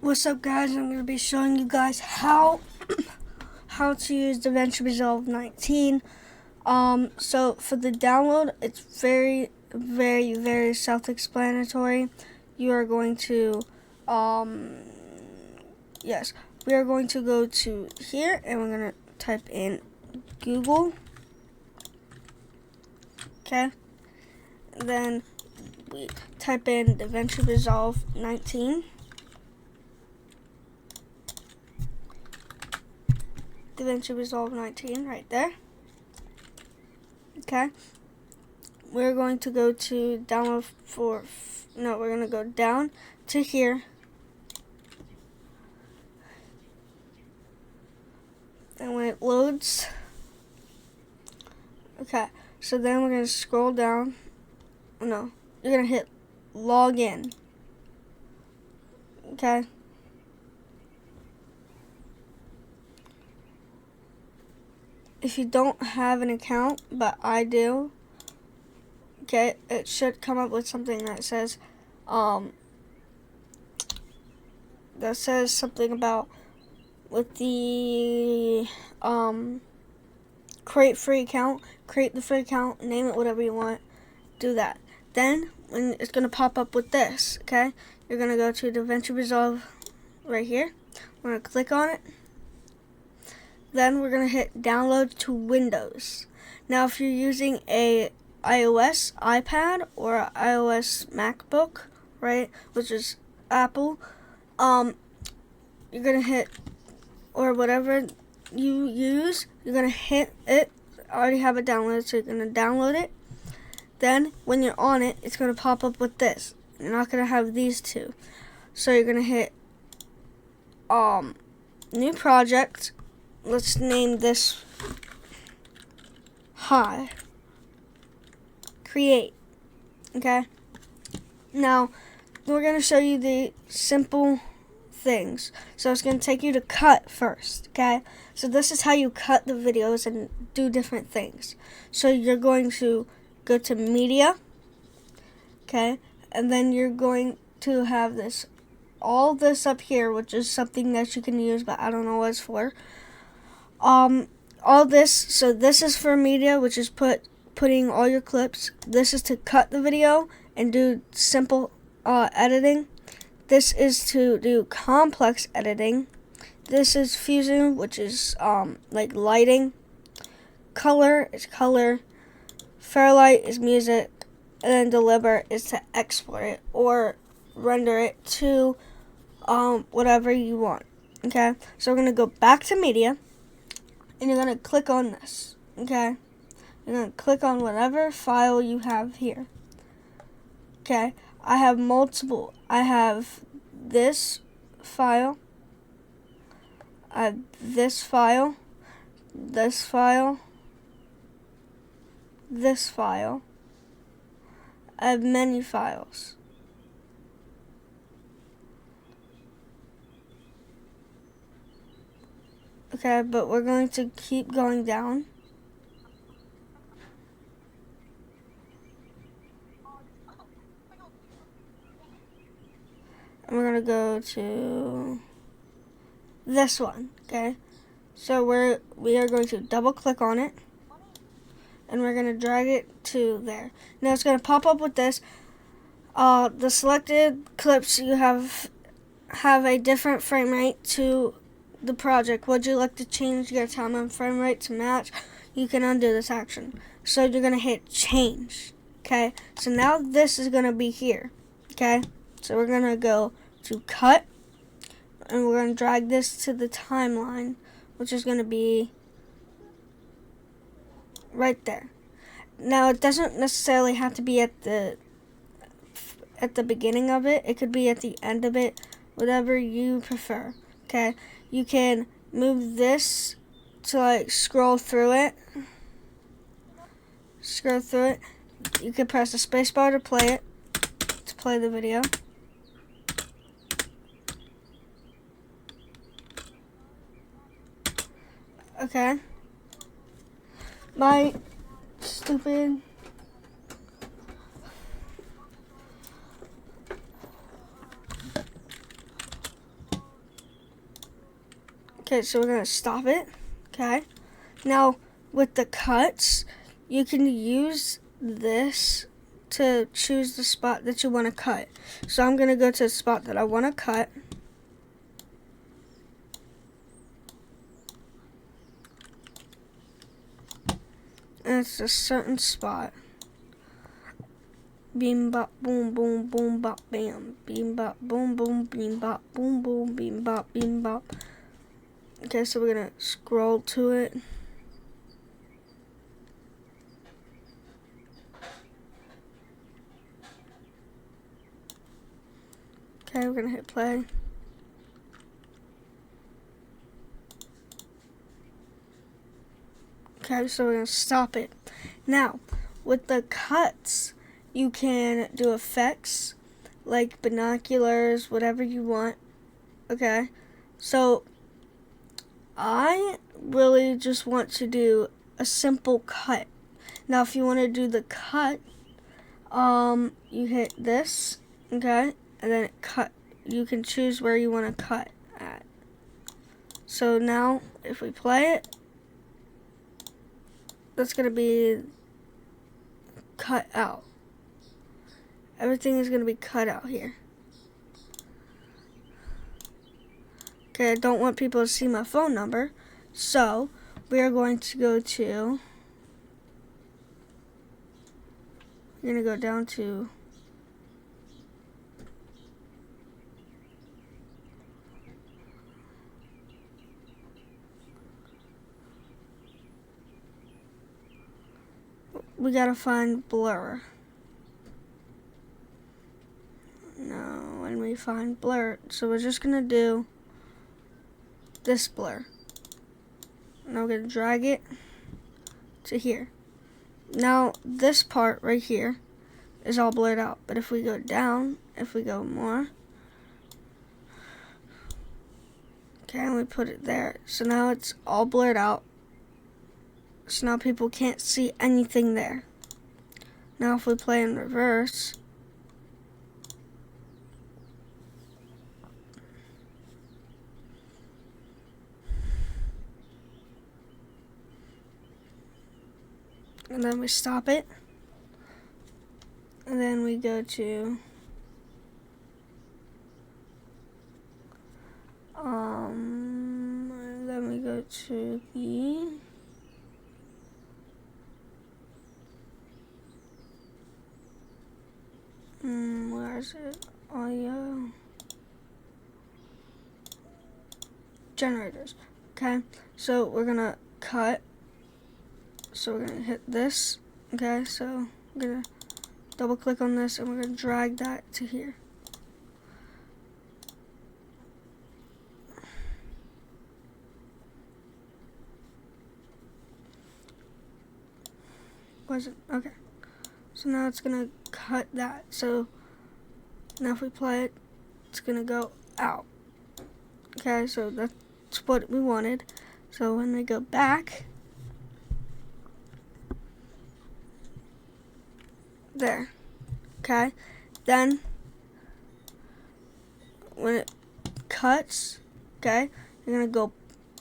What's up, guys? I'm going to be showing you guys how to use Devinci Resolve 19. So for the download, it's very, very, very self-explanatory. You are going to, yes, we are going to go to here, and we're going to type in Google. Okay, then we type in Devinci Resolve 19. Devinci Resolve 19 right there. Okay, we're going to go to download we're going to go down to here, and when it loads, okay, so then we're going to scroll down. No, you're going to hit login. Okay, if you don't have an account, but I do, okay, it should come up with something that says something about with the create the free account, name it whatever you want, do that. Then when it's gonna pop up with this, okay, you're gonna go to Devinci Resolve right here. We're gonna click on it. Then we're gonna hit download to Windows. Now if you're using a iOS iPad or a iOS MacBook, right, which is Apple, you're gonna hit, or whatever you use, you're gonna hit it. I already have it downloaded, so you're gonna download it. Then when you're on it, it's gonna pop up with this. You're not gonna have these two, so you're gonna hit new project. Let's name this Hi. Create. Okay. Now we're gonna show you the simple things. So it's going to take you to cut first, okay? So this is how you cut the videos and do different things. So you're going to go to media, okay? And then you're going to have all this up here, which is something that you can use, but I don't know what it's for. All this, so this is for media, which is putting all your clips. This is to cut the video and do simple editing. This is to do complex editing. This is fusion, which is like lighting. Color is color. Fairlight is music. And then deliver is to export it or render it to whatever you want. Okay, so we're going to go back to media, and you're going to click on this. Okay, you're going to click on whatever file you have here. Okay, I have multiple. I have this file. I have this file. This file. This file. I have many files. Okay, but we're going to keep going down. And we're going to go to this one, okay? So we are going to double click on it, and we're going to drag it to there. Now it's going to pop up with this. The selected clips you have a different frame rate to the project. Would you like to change your time and frame rate to match? You can undo this action. So you're going to hit change, okay? So now this is going to be here, okay? So we're going to go to cut, and we're going to drag this to the timeline, which is going to be right there. Now it doesn't necessarily have to be at the beginning of it. It could be at the end of it, whatever you prefer, okay? You can move this to like scroll through it. You can press the space bar to play the video. Okay. My stupid Okay, so we're gonna stop it. Okay. Now with the cuts, you can use this to choose the spot that you want to cut. So I'm gonna go to the spot that I want to cut. And it's a certain spot. Beam bop boom boom boom bop bam. Beam bop boom boom beam bop boom boom beam bop beam bop. Okay, so we're gonna scroll to it. Okay, we're gonna hit play. Okay, so we're gonna stop it. Now, with the cuts, you can do effects like binoculars, whatever you want. Okay, so I really just want to do a simple cut. Now, if you want to do the cut, you hit this, okay, and then it cut. You can choose where you want to cut at. So now, if we play it, that's gonna be cut out. Everything is gonna be cut out here. Okay, I don't want people to see my phone number, so we are going to go to. We're gonna go down to. We gotta find blur. No, when we find blur, so we're just gonna do this blur. Now we're gonna drag it to here. Now this part right here is all blurred out, but if we go down, if we go more, okay, and we put it there, so now it's all blurred out. So now people can't see anything there. Now if we play in reverse, and then we stop it, and then we go to and then we go to the where is it? Audio generators. Okay, so we're gonna cut. So we're gonna hit this. Okay, so we're gonna double click on this and we're gonna drag that to here. Was it? Okay. So now it's gonna cut that. So now if we play it, it's gonna go out. Okay, so that's what we wanted. So when we go back, there. Okay, then when it cuts, okay, you're gonna go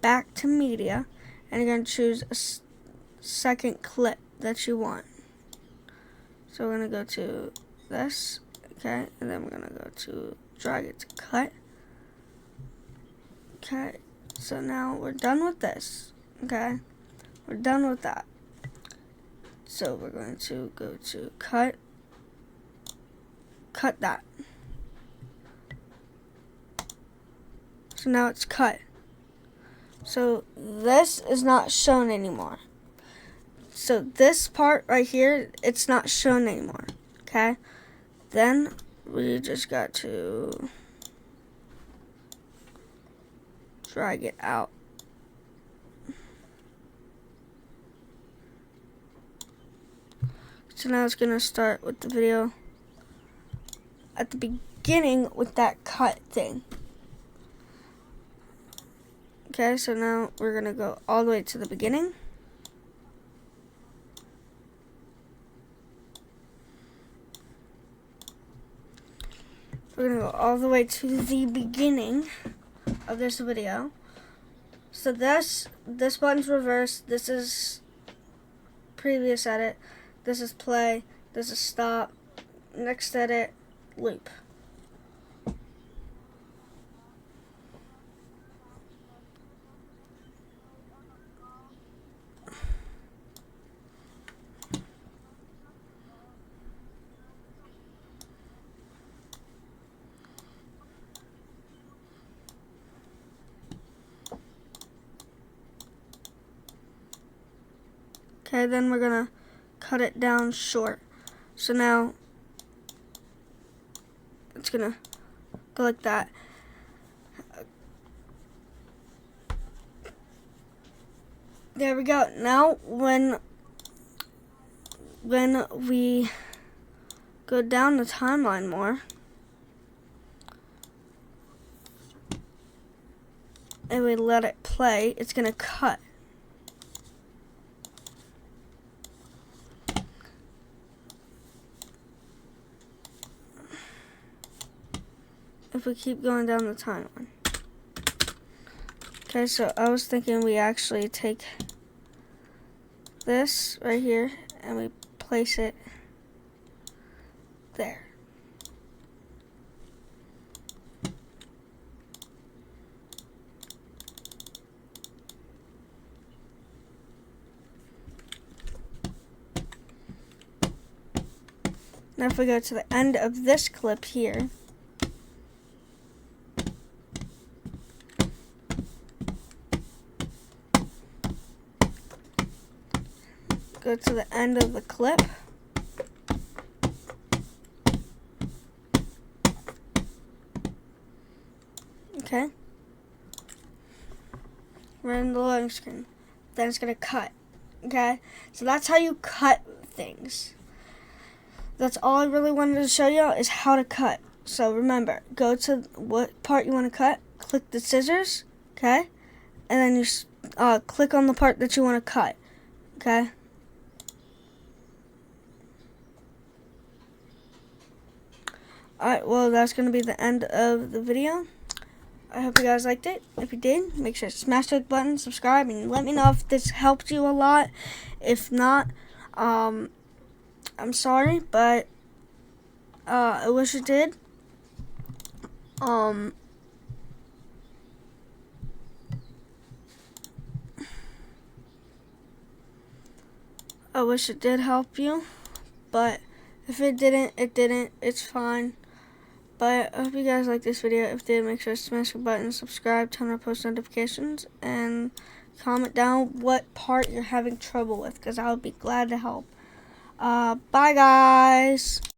back to media and you're gonna choose a second clip that you want. So we're gonna go to this, okay, and then we're gonna go to drag it to cut. Okay, so now we're done with this. Okay, we're done with that. So we're going to go to cut that. So now it's cut. So this is not shown anymore. So this part right here, it's not shown anymore. Okay, then we just got to drag it out. So now it's gonna start with the video at the beginning with that cut thing. Okay, so now we're gonna go all the way to the beginning. We're gonna go all the way to the beginning of this video. So this button's reverse. This is previous edit. This is play. This is stop. Next edit, loop. Okay, then we're gonna cut it down short. So now it's gonna go like that. There we go. Now when we go down the timeline more and we let it play, it's gonna cut. If we keep going down the timeline. Okay, so I was thinking we actually take this right here and we place it there. Now if we go to the end of this clip here, go to the end of the clip. Okay. We're in the loading screen. Then it's gonna cut. Okay? So that's how you cut things. That's all I really wanted to show you is how to cut. So remember, go to what part you want to cut, click the scissors, okay? And then you click on the part that you want to cut, okay? Alright, well, that's going to be the end of the video. I hope you guys liked it. If you did, make sure to smash that button, subscribe, and let me know if this helped you a lot. If not, I'm sorry, but I wish it did. I wish it did help you, but if it didn't, it didn't. It's fine. But I hope you guys like this video. If you did, make sure to smash the button, subscribe, turn on post notifications, and comment down what part you're having trouble with, because I would be glad to help. Bye, guys.